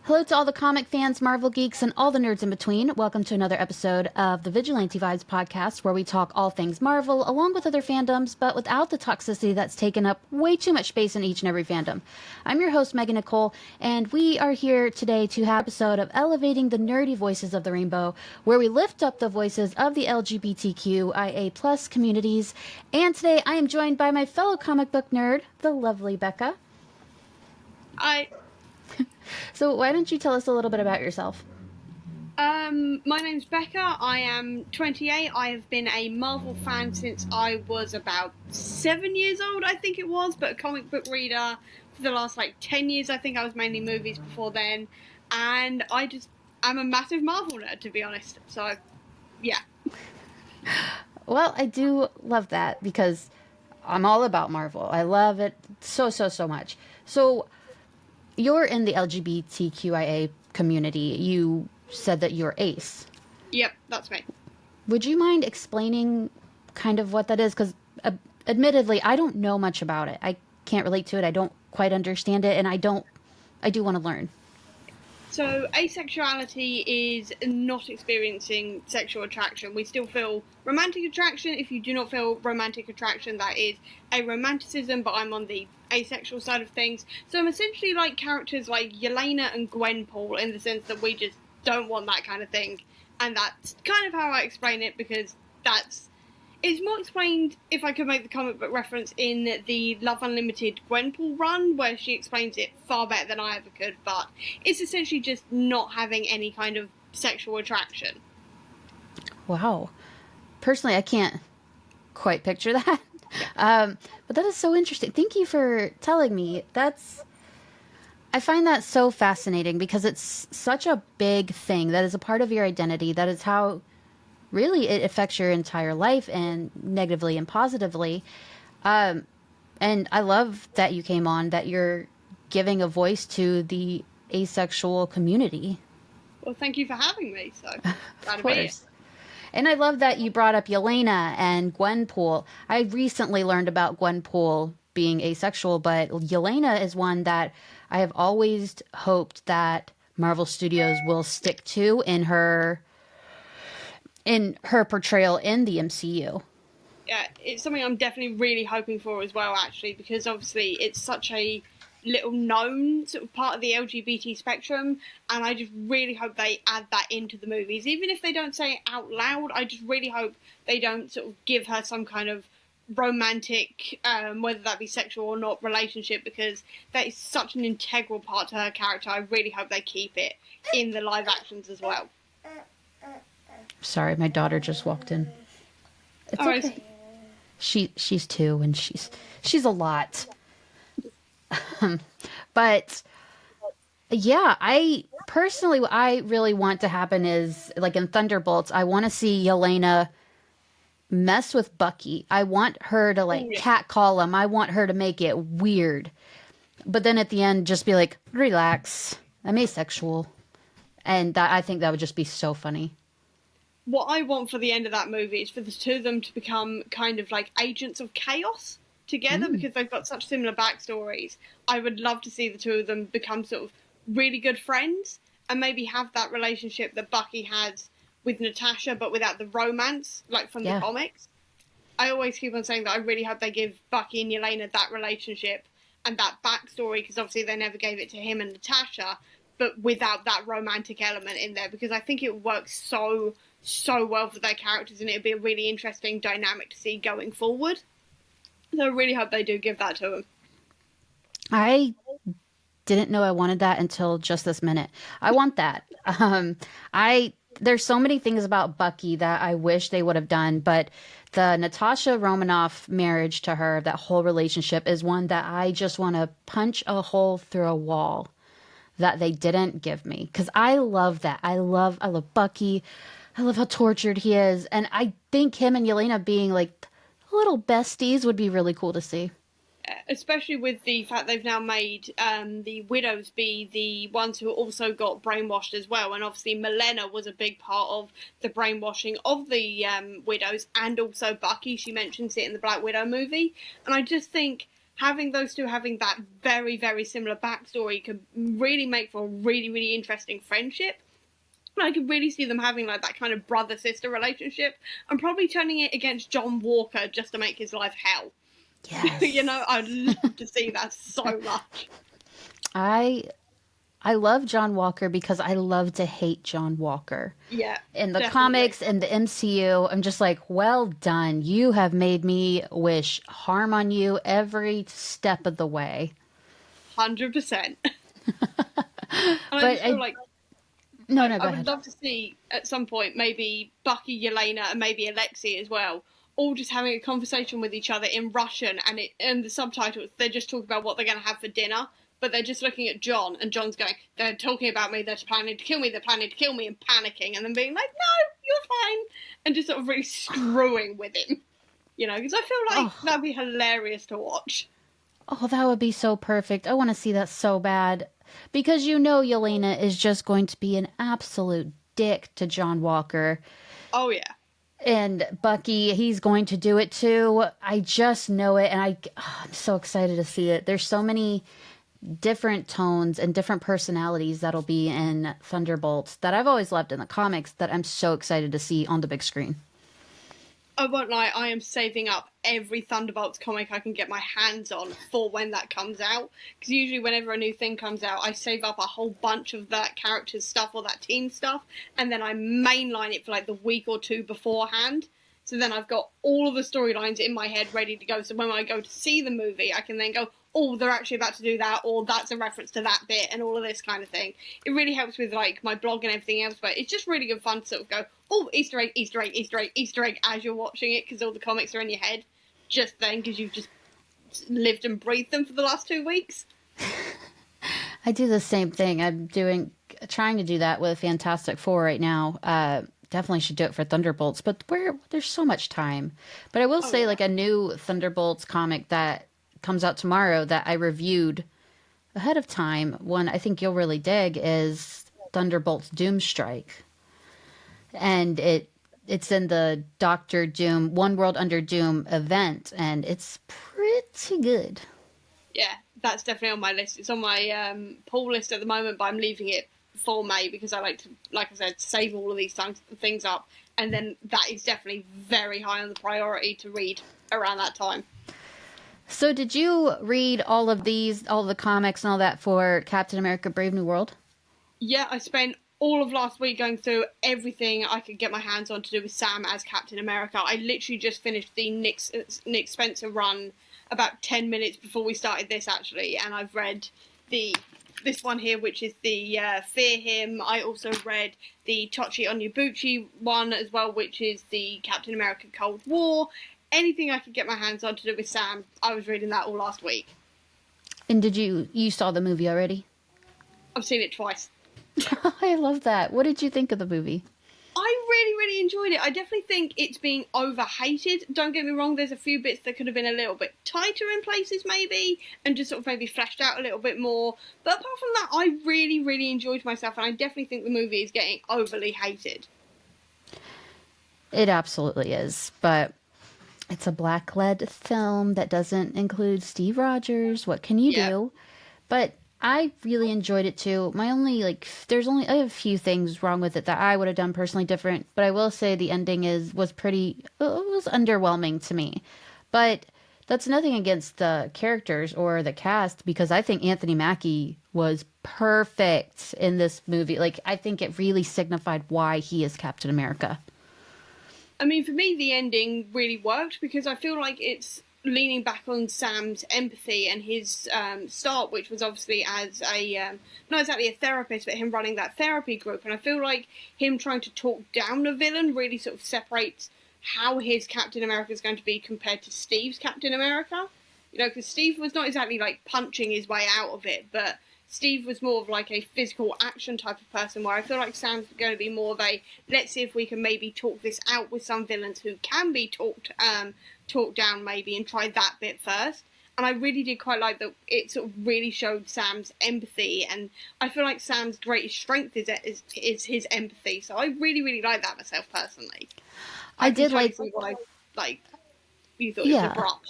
Hello to all the comic fans, Marvel geeks, and all the nerds in between. Welcome to another episode of the Vigilante Vibes podcast, where we talk all things Marvel, along with other fandoms, but without the toxicity that's taken up way too much space in each and every fandom. I'm your host, Megan Nicole, and we are here today to have an episode of Elevating the Nerdy Voices of the Rainbow, where we lift up the voices of the LGBTQIA+ communities. And today I am joined by my fellow comic book nerd, the lovely Bekka. So why don't you tell us a little bit about yourself? My name's Bekka. I am 28. I have been a Marvel fan since I was about 7 years old, I think it was, but a comic book reader for the last 10 years. I think I was mainly movies before then. And I'm a massive Marvel nerd, to be honest. So, yeah. Well, I do love that because I'm all about Marvel. I love it so much. So, you're in the LGBTQIA community. You said that you're ace. Yep, that's me. Would you mind explaining kind of what that is? Because admittedly, I don't know much about it. I can't relate to it. I don't quite understand it, and I do want to learn. So, asexuality is not experiencing sexual attraction. We still feel romantic attraction. If you do not feel romantic attraction, that is a romanticism, but I'm on the asexual side of things. So I'm essentially like characters like Yelena and Gwenpool in the sense that we just don't want that kind of thing. And that's kind of how I explain it, because it's more explained, if I could make the comic book reference, in the Love Unlimited Gwenpool run, where she explains it far better than I ever could, but it's essentially just not having any kind of sexual attraction. Wow. Personally, I can't quite picture that. But that is so interesting. Thank you for telling me. I find that so fascinating because it's such a big thing that is a part of your identity. That is how really it affects your entire life, and negatively and positively. And I love that you came on, that you're giving a voice to the asexual community. Well, thank you for having me. So glad to be here. And I love that you brought up Yelena and Gwenpool. I recently learned about Gwenpool being asexual, but Yelena is one that I have always hoped that Marvel Studios will stick to in her portrayal in the MCU. Yeah, it's something I'm definitely really hoping for as well, actually, because obviously it's such a little known sort of part of the LGBT spectrum, and I just really hope they add that into the movies. Even if they don't say it out loud, I just really hope they don't sort of give her some kind of romantic, whether that be sexual or not, relationship, because that is such an integral part to her character. I really hope they keep it in the live actions as well. Sorry, my daughter just walked in. It's okay. She's 2 and she's a lot. But yeah, what I really want to happen is, like in Thunderbolts, I want to see Yelena mess with Bucky. I want her to catcall him. I want her to make it weird. But then at the end, just be like, relax, I'm asexual. And I think that would just be so funny. What I want for the end of that movie is for the two of them to become kind of like agents of chaos together, because they've got such similar backstories. I would love to see the two of them become sort of really good friends and maybe have that relationship that Bucky had with Natasha, but without the romance, like from the comics. I always keep on saying that I really hope they give Bucky and Yelena that relationship and that backstory, because obviously they never gave it to him and Natasha, but without that romantic element in there, because I think it works so well for their characters, and it'd be a really interesting dynamic to see going forward. So I really hope they do give that to them. I didn't know I wanted that until just this minute. I want that. There's so many things about Bucky that I wish they would have done, but the Natasha Romanoff marriage to her, that whole relationship, is one that I just want to punch a hole through a wall that they didn't give me. Because I love that. I love Bucky. I love how tortured he is. And I think him and Yelena being like little besties would be really cool to see. Especially with the fact they've now made the widows be the ones who also got brainwashed as well. And obviously Milena was a big part of the brainwashing of the widows, and also Bucky. She mentions it in the Black Widow movie. And I just think having those two having that very, very similar backstory could really make for a really, really interesting friendship. I could really see them having like that kind of brother sister relationship, and probably turning it against John Walker just to make his life hell. You know, Yes. I'd love to see that so much. I I love John Walker because I love to hate John Walker. Yeah, In the definitely. comics and the MCU, I'm just like, well done. You have made me wish harm on you every step of the way. 100%. And I But just feel I, like no, I, no, I go would ahead. love to see at some point maybe Bucky, Yelena, and maybe Alexei as well, all just having a conversation with each other in Russian, and the subtitles they're just talking about what they're going to have for dinner, but they're just looking at John, and John's going, "They're talking about me. They're planning to kill me. They're planning to kill me," and panicking, and then being like, "No, you're fine," and just sort of really screwing with him. You know, because I feel like Oh, that'd be hilarious to watch. oh, that would be so perfect. I want to see that so bad. Because you know Yelena is just going to be an absolute dick to John Walker. Oh yeah. And Bucky, he's going to do it too. I just know it, and I'm so excited to see it. There's so many different tones and different personalities that'll be in Thunderbolts that I've always loved in the comics that I'm so excited to see on the big screen. I won't lie, I am saving up every Thunderbolts comic I can get my hands on for when that comes out. Because usually, whenever a new thing comes out, I save up a whole bunch of that character's stuff or that team stuff, and then I mainline it for like the week or two beforehand. So then I've got all of the storylines in my head ready to go. So when I go to see the movie, I can then go, oh, they're actually about to do that, or that's a reference to that bit, and all of this kind of thing. It really helps with like my blog and everything else, but it's just really good fun to sort of go, oh, Easter egg, Easter egg, Easter egg, Easter egg as you're watching it, because all the comics are in your head just then, because you've just lived and breathed them for the last 2 weeks. I do the same thing. Trying to do that with Fantastic Four right now. Definitely should do it for Thunderbolts, but there's so much time. But I will Oh say, yeah. like a new Thunderbolts comic that comes out tomorrow that I reviewed ahead of time, one I think you'll really dig is Thunderbolts Doomstrike. And it's in the Doctor Doom One World Under Doom event, and it's pretty good. Yeah, that's definitely on my list. It's on my pull list at the moment, but I'm leaving it for May because I like to, like I said, save all of these things up, and then that is definitely very high on the priority to read around that time. So did you read all the comics and all that for Captain America Brave New World? Yeah, I spent all of last week going through everything I could get my hands on to do with Sam as Captain America. I literally just finished the Nick Spencer run about 10 minutes before we started this, actually, and I've read the this one here, which is the Fear Him. I also read the Tochi Onyebuchi one as well, which is the Captain America Cold War. Anything I could get my hands on to do with Sam, I was reading that all last week. And did you saw the movie already? I've seen it twice. I love that. What did you think of the movie? I really, really enjoyed it. I definitely think it's being overhated. Don't get me wrong, there's a few bits that could have been a little bit tighter in places, maybe, and just sort of maybe fleshed out a little bit more. But apart from that, I really, really enjoyed myself, and I definitely think the movie is getting overly hated. It absolutely is, but it's a black-led film that doesn't include Steve Rogers. What can you Yeah. do? But I really enjoyed it too. My only I have a few things wrong with it that I would have done personally different, but I will say the ending was underwhelming to me. But that's nothing against the characters or the cast because I think Anthony Mackie was perfect in this movie. Like I think it really signified why he is Captain America. I mean, for me, the ending really worked because I feel like it's leaning back on Sam's empathy and his start, which was obviously as a not exactly a therapist, but him running that therapy group. And I feel like him trying to talk down a villain really sort of separates how his Captain America is going to be compared to Steve's Captain America. You know, because Steve was not exactly like punching his way out of it, but Steve was more of like a physical action type of person, where I feel like Sam's going to be more of a let's see if we can maybe talk this out with some villains who can be talked down maybe, and try that bit first. And I really did quite like that it sort of really showed Sam's empathy, and I feel like Sam's greatest strength is his empathy. So I really, really like that myself personally. I I can did totally like see why like you thought it was yeah. abrupt.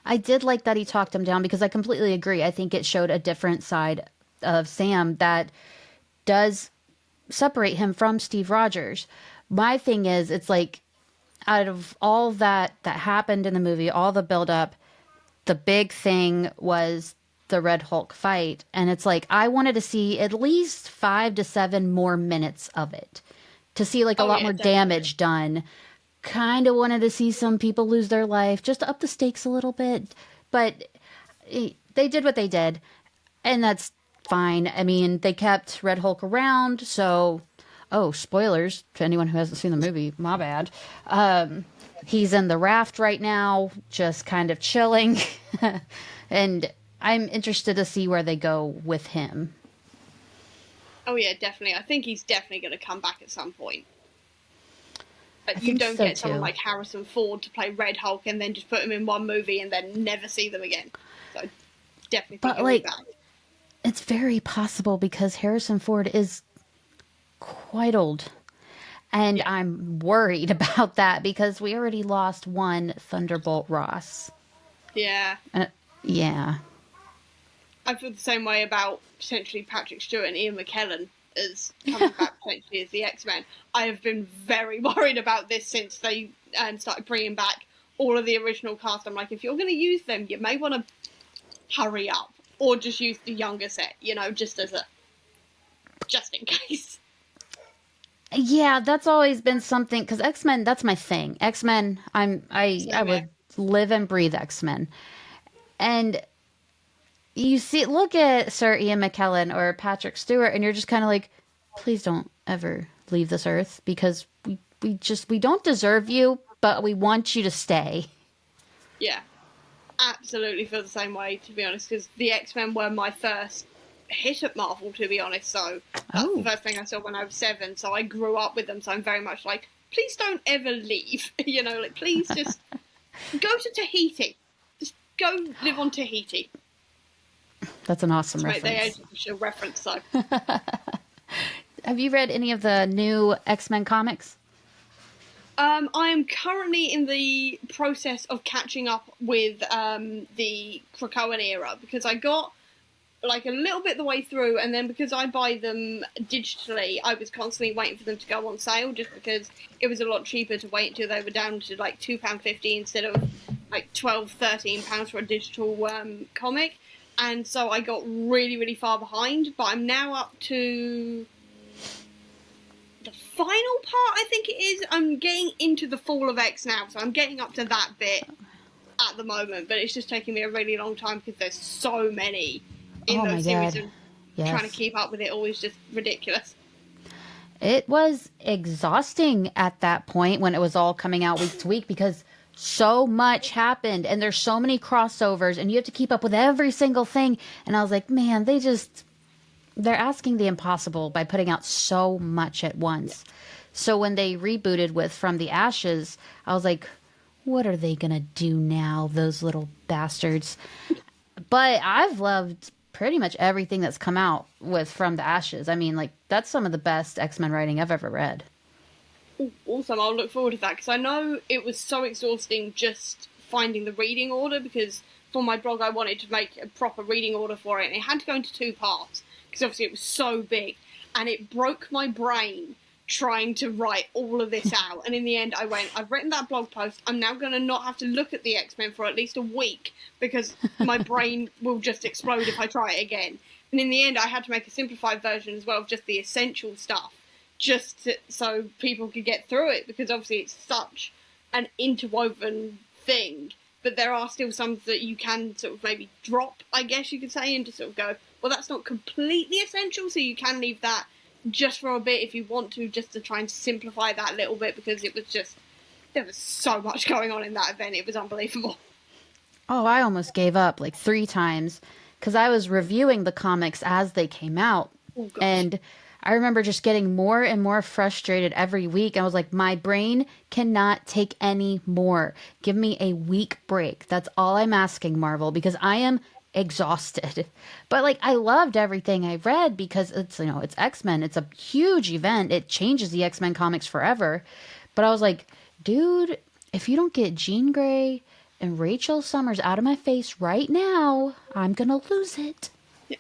I did like that he talked him down because I completely agree. I think it showed a different side of Sam that does separate him from Steve Rogers. My thing is, it's like out of all that happened in the movie, all the build up, the big thing was the Red Hulk fight, and it's like I wanted to see at least 5 to 7 more minutes of it to see like a Oh lot yeah, more definitely. damage done. Kind of wanted to see some people lose their life just to up the stakes a little bit, but they did what they did, and that's fine. I mean, they kept Red Hulk around, so oh, spoilers to anyone who hasn't seen the movie. My bad. He's in the raft right now, just kind of chilling, and I'm interested to see where they go with him. Oh yeah, definitely. I think he's definitely going to come back at some point. I But you think don't so get someone too. like Harrison Ford to play Red Hulk and then just put him in one movie and then never see them again. So I definitely think But he'll be like, back. it's very possible because Harrison Ford is quite old. And Yeah. I'm worried about that because we already lost one Thunderbolt Ross. Yeah. Uh, yeah. I feel the same way about potentially Patrick Stewart and Ian McKellen as coming back potentially as the X-Men. I have been very worried about this since they started bringing back all of the original cast. I'm like, if you're going to use them, you may want to hurry up or just use the younger set, just as a just in case. Yeah, that's always been something because X-Men, that's my thing. X-Men, I Same here. would live and breathe X-Men. And you see, look at Sir Ian McKellen or Patrick Stewart, and you're just kind of like, please don't ever leave this earth because we don't deserve you, but we want you to stay. Yeah, absolutely feel the same way, to be honest, because the X-Men were my first hit at Marvel, to be honest. So that's the Oh, first thing I saw when I was 7. So I grew up with them. So I'm very much like, please don't ever leave. Like please just go to Tahiti. Just go live on Tahiti. that's an awesome To make the reference. age of reference, though. Have you read any of the new X-Men comics? I am currently in the process of catching up with the Krakoan era because I got like a little bit the way through, and then because I buy them digitally, I was constantly waiting for them to go on sale just because it was a lot cheaper to wait until they were down to like £2.50 instead of like £12, £13 for a digital comic. And so I got really, really far behind, but I'm now up to the final part, I think it is. I'm getting into the Fall of X now, so I'm getting up to that bit at the moment, but it's just taking me a really long time because there's so many in Oh those my series, god. and trying to Yes. keep up with it all is just ridiculous. It was exhausting at that point when it was all coming out week to week because so much happened and there's so many crossovers and you have to keep up with every single thing. And I was like, man, they're asking the impossible by putting out so much at once. So when they rebooted with From the Ashes, I was like, what are they going to do now, those little bastards? But I've loved pretty much everything that's come out with From the Ashes. I mean, like, that's some of the best X Men writing I've ever read. Awesome, I'll look forward to that because I know it was so exhausting just finding the reading order because for my blog I wanted to make a proper reading order for it and it had to go into 2 parts because obviously it was so big and it broke my brain trying to write all of this out. And in the end, I've written that blog post. I'm now going to not have to look at the X-Men for at least a week because my brain will just explode if I try it again. And in the end, I had to make a simplified version as well of just the essential stuff, so people could get through it because obviously it's such an interwoven thing. But there are still some that you can sort of maybe drop, I guess you could say, and just sort of go, well, that's not completely essential, so you can leave that just for a bit if you want to, just to try and simplify that little bit because it was just there was so much going on in that event. It was unbelievable. Oh, I almost gave up like 3 times because I was reviewing the comics as they came out. Oh god. And I remember just getting more and more frustrated every week. I was like, my brain cannot take any more. Give me a week break. That's all I'm asking, Marvel, because I am exhausted. But like, I loved everything I read because it's X-Men. It's a huge event. It changes the X-Men comics forever. But I was like, dude, if you don't get Jean Grey and Rachel Summers out of my face right now, I'm gonna lose it. Yeah.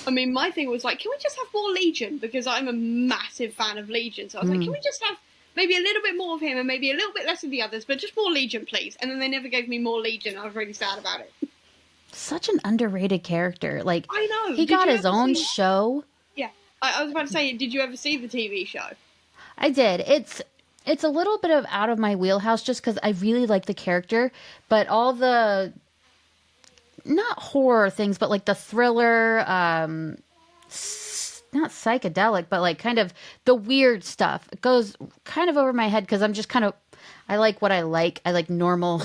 I mean, my thing was like, can we just have more Legion? Because I'm a massive fan of Legion. So I was like, can we just have maybe a little bit more of him and maybe a little bit less of the others, but just more Legion, please? And then they never gave me more Legion. I was really sad about it. Such an underrated character. Like, I know. he Did got you his ever own see? show. Yeah. I was about to say, did you ever see the TV show? I did. It's a little bit of out of my wheelhouse just because I really like the character, but all the not horror things, but like the thriller, not psychedelic, but like kind of the weird stuff. It goes kind of over my head because I'm just kind of, I like what I like. I like normal,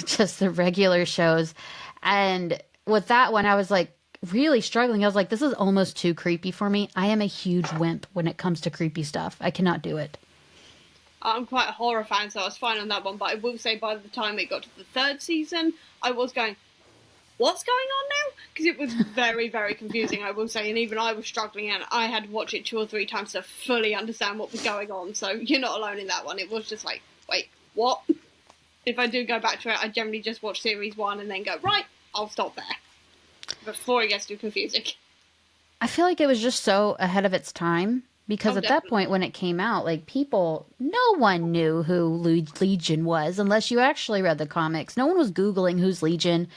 just the regular shows. And with that one, I was like really struggling. I was like, this is almost too creepy for me. I am a huge wimp when it comes to creepy stuff. I cannot do it. I'm quite a horror fan, so I was fine on that one. But I will say, by the time it got to the third season, I was going, what's going on now? Because it was very, very confusing, I will say. And even I was struggling, and I had to watch it 2 or 3 times to fully understand what was going on. So you're not alone in that one. It was just like, wait, what? If I do go back to it, I generally just watch series 1 and then go, right, I'll stop there. Before it gets too confusing. I feel like it was just so ahead of its time because Oh, at that definitely. point when it came out, like people, no one knew who Legion was unless you actually read the comics. No one was Googling who's Legion.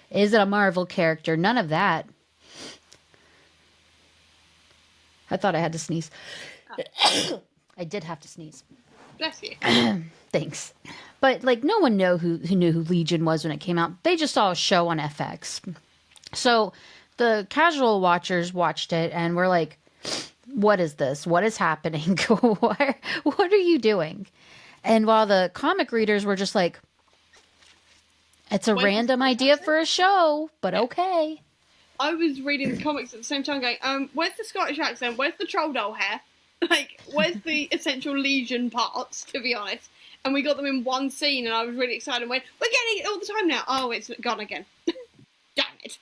Is it a Marvel character? None of that. I thought I had to sneeze. I did have to sneeze. Bless you. Thanks. But like no one who knew who Legion was when it came out. They just saw a show on FX. So the casual watchers watched it and were like, what is this? What is happening? What are you doing? And while the comic readers were just like, it's a Where's the random Scottish idea accent? for a show, but Yeah. okay. I was reading the comics at the same time going, where's the Scottish accent? Where's the troll doll hair? Like, where's the essential Legion parts, to be honest? And we got them in one scene, and I was really excited and went, we're getting it all the time now. Oh, it's gone again. Damn it.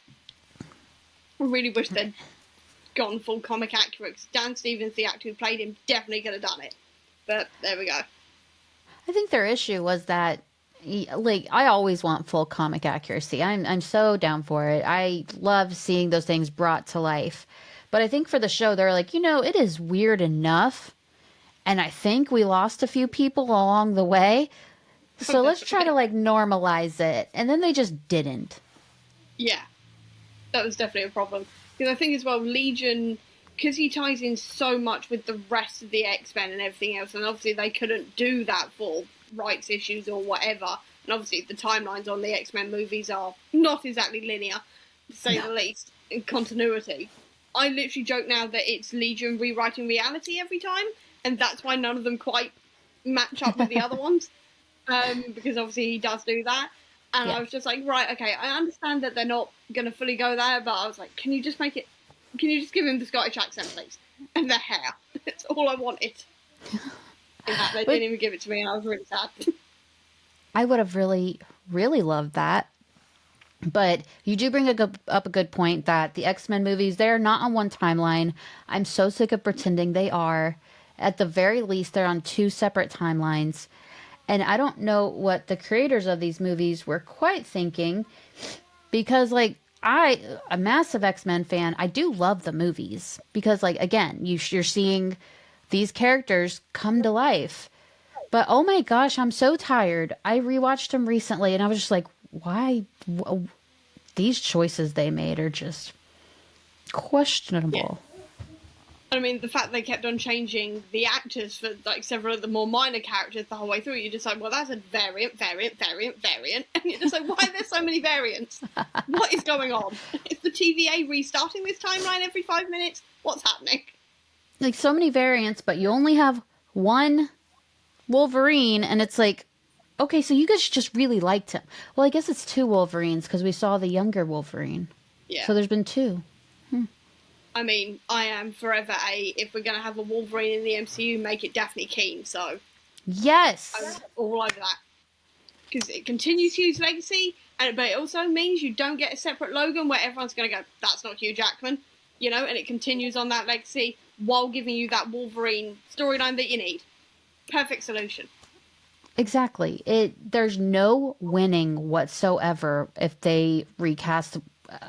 I really wish they'd gone full comic accurate, 'cause Dan Stevens, the actor who played him, definitely could have done it. But there we go. I think their issue was that like I always want full comic accuracy. I'm so down for it. I love seeing those things brought to life. But I think for the show they're like, it is weird enough and I think we lost a few people along the way. So let's try to Definitely. like normalize it. And then they just didn't. Yeah, that was definitely a problem. Because I think as well, Legion, because he ties in so much with the rest of the X-Men and everything else, and obviously they couldn't do that for rights issues or whatever. And obviously the timelines on the X-Men movies are not exactly linear, to say the least, in continuity. I literally joke now that it's Legion rewriting reality every time, and that's why none of them quite match up with the other ones. Because obviously he does do that. And Yeah. I was just like, right, okay, I understand that they're not going to fully go there, but I was like, can you just give him the Scottish accent, please? And the hair. That's all I wanted. In fact, they But didn't even give it to me, and I was really sad. I would have really, really loved that. But you do bring up a good point that the X-Men movies, they're not on one timeline. I'm so sick of pretending they are. At the very least, they're on 2 separate timelines. And I don't know what the creators of these movies were quite thinking because, like, a massive X-Men fan, I do love the movies because, like, again, you're seeing these characters come to life. But oh my gosh, I'm so tired. I rewatched them recently and I was just like, why? These choices they made are just Yeah. questionable. I mean, the fact they kept on changing the actors for like several of the more minor characters the whole way through, you're just like, well, that's a variant, and you're just like, why are there so many variants? What is going on? Is the TVA restarting this timeline every 5 minutes? What's happening? Like so many variants, but you only have one Wolverine, and it's like, okay, so you guys just really liked him. Well, I guess it's 2 Wolverines because we saw the younger Wolverine. Yeah. So there's been 2. I mean, I am forever if we're going to have a Wolverine in the MCU, make it Daphne Keane, so I'm Yes. all over that. Because it continues Hugh's legacy, but it also means you don't get a separate Logan where everyone's going to go, that's not Hugh Jackman, and it continues on that legacy while giving you that Wolverine storyline that you need. Perfect solution. Exactly. There's no winning whatsoever if they recast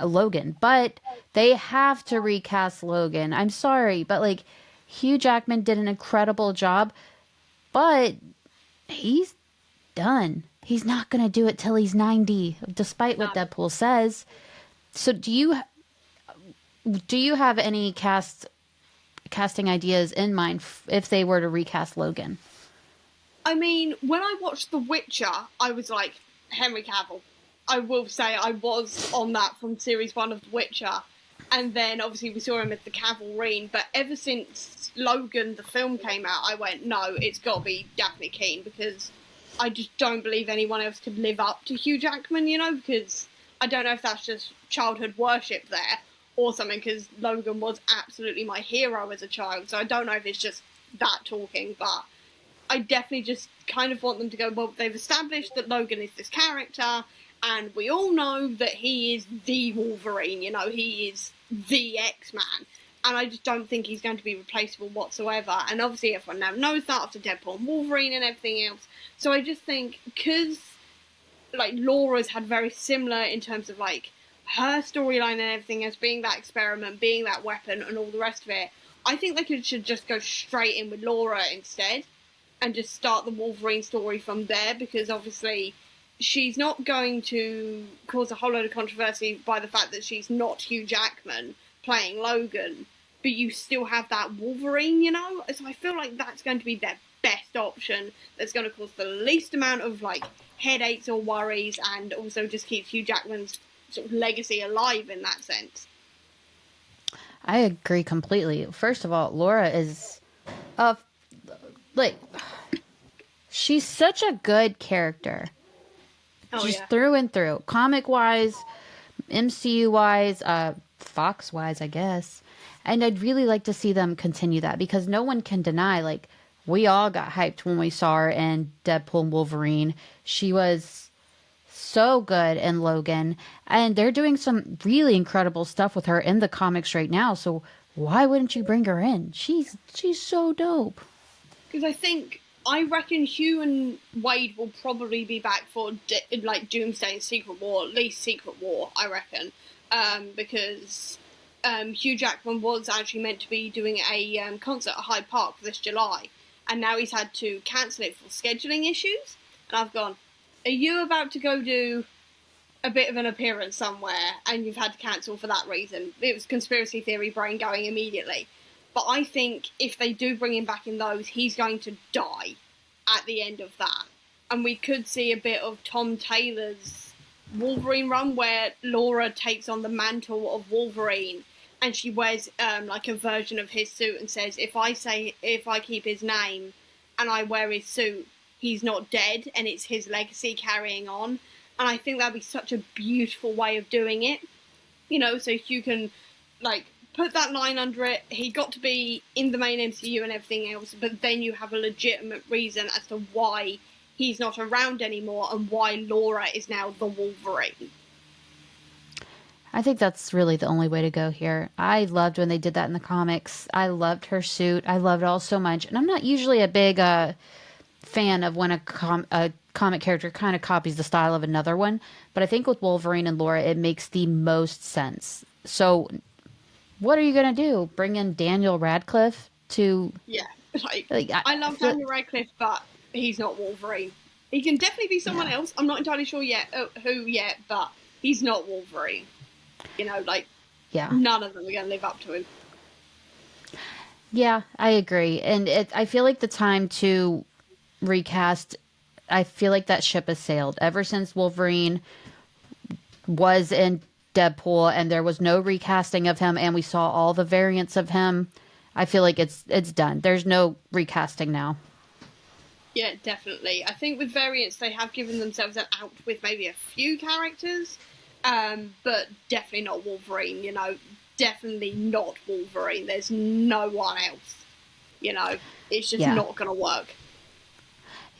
Logan, but they have to recast Logan. I'm sorry, but like Hugh Jackman did an incredible job, but he's done. He's not going to do it till he's 90, despite what No. Deadpool says. So do you have any casting ideas in mind if they were to recast Logan? I mean, when I watched The Witcher, I was like, Henry Cavill. I will say I was on that from series one of The Witcher. And then obviously we saw him as the Cavalrine. But ever since Logan, the film, came out, I went, no, it's got to be Daphne Keane because I just don't believe anyone else could live up to Hugh Jackman, because I don't know if that's just childhood worship there or something because Logan was absolutely my hero as a child. So I don't know if it's just that talking, but I definitely just kind of want them to go, well, they've established that Logan is this character, and we all know that he is the Wolverine, he is the X-Man. And I just don't think he's going to be replaceable whatsoever. And obviously everyone now knows that after Deadpool and Wolverine and everything else. So I just think, because, like, Laura's had very similar in terms of, like, her storyline and everything as being that experiment, being that weapon, and all the rest of it, I think they should just go straight in with Laura instead and just start the Wolverine story from there because obviously she's not going to cause a whole load of controversy by the fact that she's not Hugh Jackman playing Logan, but you still have that Wolverine. So I feel like that's going to be their best option. That's going to cause the least amount of like headaches or worries, and also just keeps Hugh Jackman's sort of legacy alive in that sense. I agree completely. First of all, Laura is a like she's such a good character. Oh Just yeah. through and through. Comic wise, MCU wise, Fox wise, I guess. And I'd really like to see them continue that because no one can deny, like, we all got hyped when we saw her in Deadpool and Wolverine. She was so good in Logan. And they're doing some really incredible stuff with her in the comics right now. So why wouldn't you bring her in? She's so dope. Because I reckon Hugh and Wade will probably be back for like Doomsday and Secret War, at least Secret War, I reckon, because Hugh Jackman was actually meant to be doing a concert at Hyde Park this July, and now he's had to cancel it for scheduling issues. And I've gone, are you about to go do a bit of an appearance somewhere and you've had to cancel for that reason? It was conspiracy theory brain going immediately. But I think if they do bring him back in those, he's going to die at the end of that. And we could see a bit of Tom Taylor's Wolverine run where Laura takes on the mantle of Wolverine and she wears like a version of his suit and says, if I keep his name and I wear his suit, he's not dead and it's his legacy carrying on. And I think that'd be such a beautiful way of doing it. So you can like put that line under it. He got to be in the main MCU and everything else, but then you have a legitimate reason as to why he's not around anymore and why Laura is now the Wolverine. I think that's really the only way to go here. I loved when they did that in the comics. I loved her suit. I loved it all so much. And I'm not usually a big fan of when a comic character kind of copies the style of another one, but I think with Wolverine and Laura, it makes the most sense. So, what are you gonna do? Bring in Daniel Radcliffe to Yeah, like I love Daniel Radcliffe, but he's not Wolverine. He can definitely be someone yeah, else. I'm not entirely sure yet who yet, but he's not Wolverine. yeah, None of them are going to live up to him. yeah. I agree, and I feel like the time to recast. I feel like that ship has sailed ever since Wolverine was in Deadpool and there was no recasting of him and we saw all the variants of him. I feel like it's done. There's no recasting now. Yeah, definitely. I think with variants, they have given themselves an out with maybe a few characters, but definitely not Wolverine. Definitely not Wolverine. There's no one else. It's just Yeah. not going to work.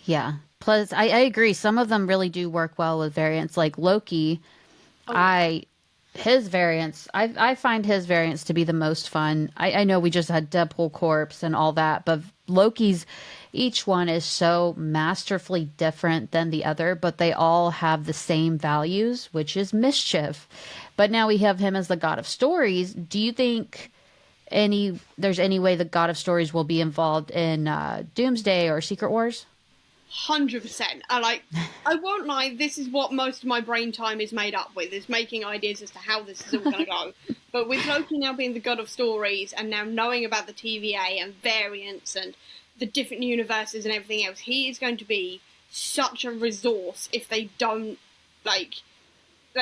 Yeah. Plus I agree some of them really do work well with variants like Loki. Oh yeah. I his variants I find his variants to be the most fun. I know we just had Deadpool Corpse and all that, but Loki's, each one is so masterfully different than the other, but they all have the same values, which is mischief. But now we have him as the god of stories. Do you think there's any way the god of stories will be involved in Doomsday or Secret Wars? 100%. I won't lie, this is what most of my brain time is made up with, is making ideas as to how this is all going to go. But with Loki now being the god of stories, and now knowing about the TVA and variants and the different universes and everything else, he is going to be such a resource if they don't,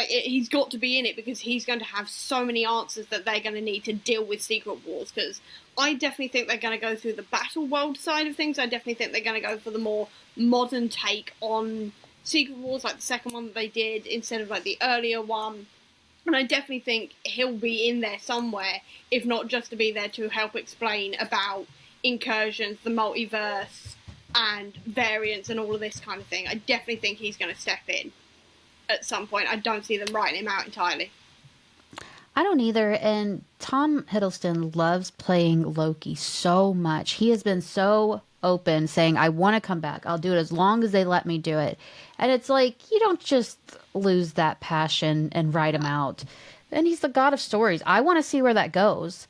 he's got to be in it, because he's going to have so many answers that they're going to need to deal with Secret Wars. Because I definitely think they're going to go through the battle world side of things. I definitely think they're going to go for the more modern take on Secret Wars, like the second one that they did, instead of like the earlier one. And I definitely think he'll be in there somewhere, if not just to be there to help explain about incursions, the multiverse, and variants, and all of this kind of thing. I definitely think he's going to step in at some point. I don't see them writing him out entirely. I don't either. And Tom Hiddleston loves playing Loki so much. He has been so open, saying, I want to come back. I'll do it as long as they let me do it. And it's like, you don't just lose that passion and write him out. And he's the god of stories. I want to see where that goes.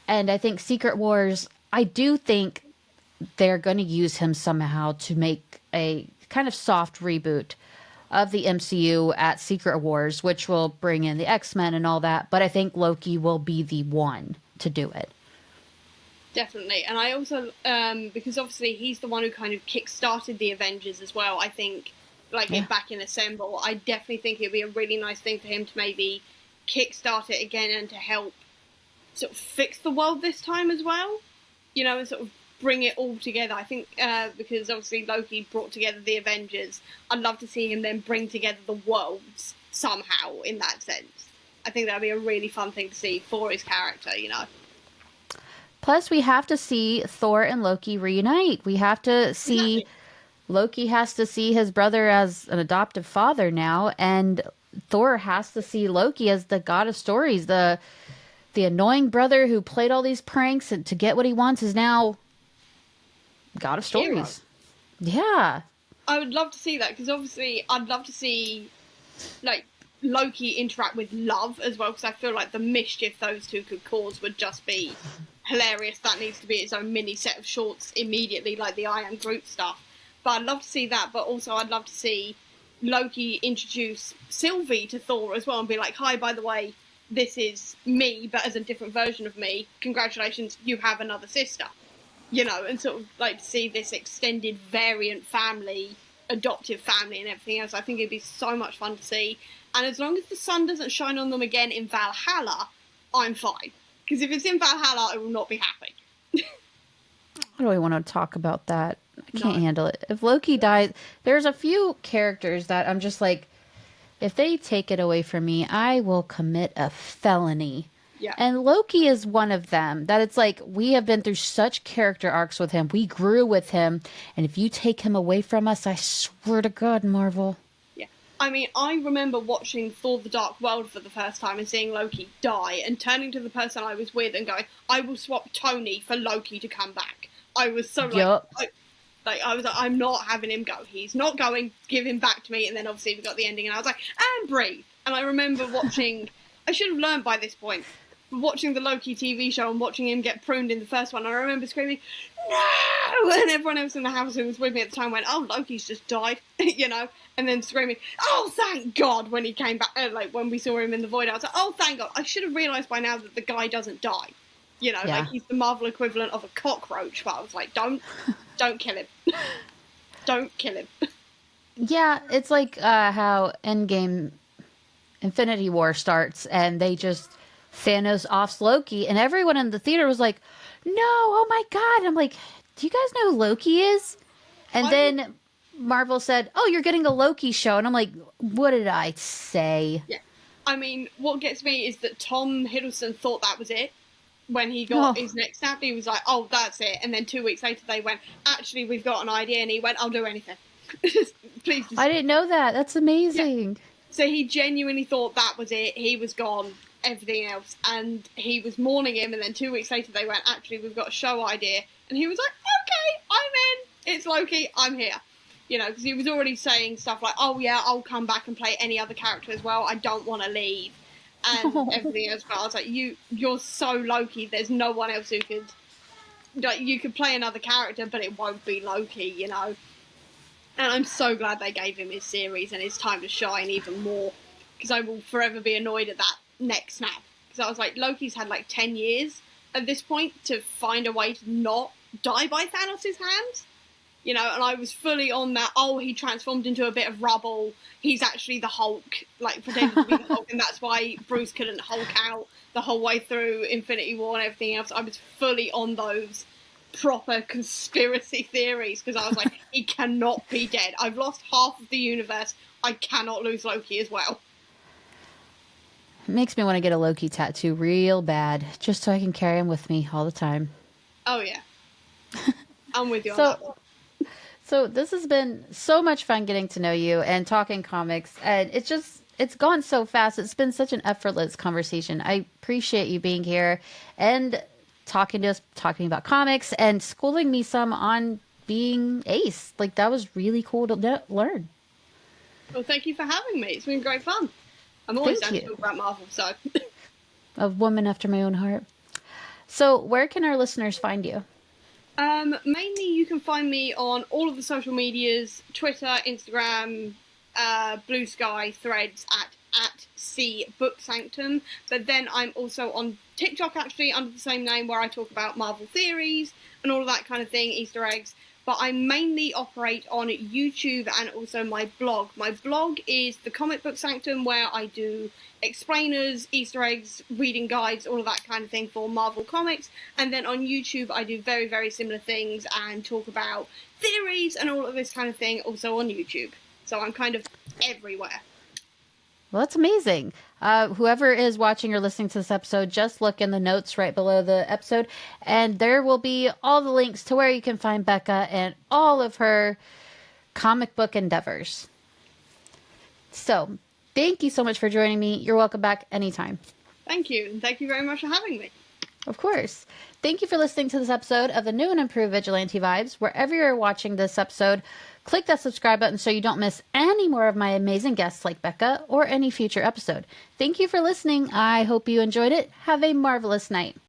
And I think Secret Wars, I do think they're going to use him somehow to make a kind of soft reboot of the MCU at Secret Wars, which will bring in the X-Men and all that. But I think Loki will be the one to do it. Definitely. And I also, because obviously he's the one who kind of kick-started the Avengers as well, I think, it back in Assemble, I definitely think it'd be a really nice thing for him to maybe kick-start it again and to help sort of fix the world this time as well, and sort of bring it all together. I think because obviously Loki brought together the Avengers, I'd love to see him then bring together the worlds somehow in that sense. I think that'd be a really fun thing to see for his character, Plus, we have to see Thor and Loki reunite. We have to see Exactly. Loki has to see his brother as an adoptive father now, and Thor has to see Loki as the god of stories. The annoying brother who played all these pranks and to get what he wants is now god of Hero. stories. Yeah. I would love to see that, because obviously I'd love to see Loki interact with Love as well, because I feel like the mischief those two could cause would just be hilarious. That needs to be its own mini set of shorts immediately, like the I Am Groot stuff. But I'd love to see that, but also I'd love to see Loki introduce Sylvie to Thor as well and be like, hi, by the way, this is me, but as a different version of me. Congratulations, you have another sister. And sort of see this extended variant family, adoptive family and everything else. I think it'd be so much fun to see. And as long as the sun doesn't shine on them again in Valhalla, I'm fine. Because if it's in Valhalla, I will not be happy. I don't want to talk about that. I can't No. handle it. If Loki dies, there's a few characters that I'm just like, if they take it away from me, I will commit a felony. Yeah. And Loki is one of them. That it's like, we have been through such character arcs with him. We grew with him. And if you take him away from us, I swear to God, Marvel. Yeah. I mean, I remember watching Thor the Dark World for the first time and seeing Loki die and turning to the person I was with and going, I will swap Tony for Loki to come back. I was so Yup. I was like, I'm not having him go. He's not going. Give him back to me. And then obviously we got the ending and I was like, and breathe. And I remember watching, I should have learned by this point, watching the Loki TV show and watching him get pruned in the first one. I remember screaming, no! And everyone else in the house who was with me at the time went, oh, Loki's just died, and then screaming, oh, thank God, when he came back, when we saw him in the void. I was like, oh, thank God. I should have realised by now that the guy doesn't die. Yeah. He's the Marvel equivalent of a cockroach, but I was like, don't kill him. Don't kill him. Yeah, it's like how Endgame Infinity War starts and they just Thanos offs Loki and everyone in the theater was like, no, oh my God. I'm like, do you guys know who Loki is? And then Marvel said, oh, you're getting a Loki show. And I'm like, what did I say? Yeah. I mean, what gets me is that Tom Hiddleston thought that was it. When he got his neck snapped, he was like, oh, that's it. And then 2 weeks later, they went, actually, we've got an idea. And he went, I'll do anything. Please. I didn't know that. That's amazing. Yeah. So he genuinely thought that was it. He was gone. Everything else. And he was mourning him. And then 2 weeks later, they went, actually, we've got a show idea. And he was like, okay, I'm in. It's Loki. I'm here. You know, because he was already saying stuff like, "Oh yeah, I'll come back and play any other character as well. I don't want to leave," and everything else. But I was like, you're so Loki. There's no one else who could. Like, you could play another character, but it won't be Loki. You know. And I'm so glad they gave him his series and his time to shine even more. Because I will forever be annoyed at that neck snap. Because I was like, Loki's had like 10 years at this point to find a way to not die by Thanos' hands. You know, and I was fully on that, oh, he transformed into a bit of rubble. He's actually the Hulk, like pretending to be the Hulk. And that's why Bruce couldn't Hulk out the whole way through Infinity War and everything else. I was fully on those proper conspiracy theories because I was like, he cannot be dead. I've lost half of the universe. I cannot lose Loki as well. It makes me want to get a Loki tattoo real bad, just so I can carry him with me all the time. Oh yeah, I'm with you on that So, one. so this has been so much fun getting to know you and talking comics, and it's gone so fast. It's been such an effortless conversation. I appreciate you being here and talking to us, talking about comics, and schooling me some on being Ace. Like that was really cool to learn. Well, thank you for having me. It's been great fun. I'm always Thank down to you. talk about Marvel, so. A woman after my own heart. So, where can our listeners find you? Mainly you can find me on all of the social medias, Twitter, Instagram, Blue Sky, Threads at C Book Sanctum. But then I'm also on TikTok actually under the same name where I talk about Marvel theories and all of that kind of thing, Easter eggs. But I mainly operate on YouTube and also my blog. My blog is the Comic Book Sanctum, where I do explainers, Easter eggs, reading guides, all of that kind of thing for Marvel Comics. And then on YouTube, I do very, very similar things and talk about theories and all of this kind of thing also on YouTube. So I'm kind of everywhere. Well, that's amazing. Whoever is watching or listening to this episode, just look in the notes right below the episode, and there will be all the links to where you can find Bekka and all of her comic book endeavors. So, thank you so much for joining me. You're welcome back anytime. Thank you, and thank you very much for having me. Of course. Thank you for listening to this episode of the new and improved Vigilante Vibes. Wherever you're watching this episode, click that subscribe button so you don't miss any more of my amazing guests like Bekka or any future episode. Thank you for listening. I hope you enjoyed it. Have a marvelous night.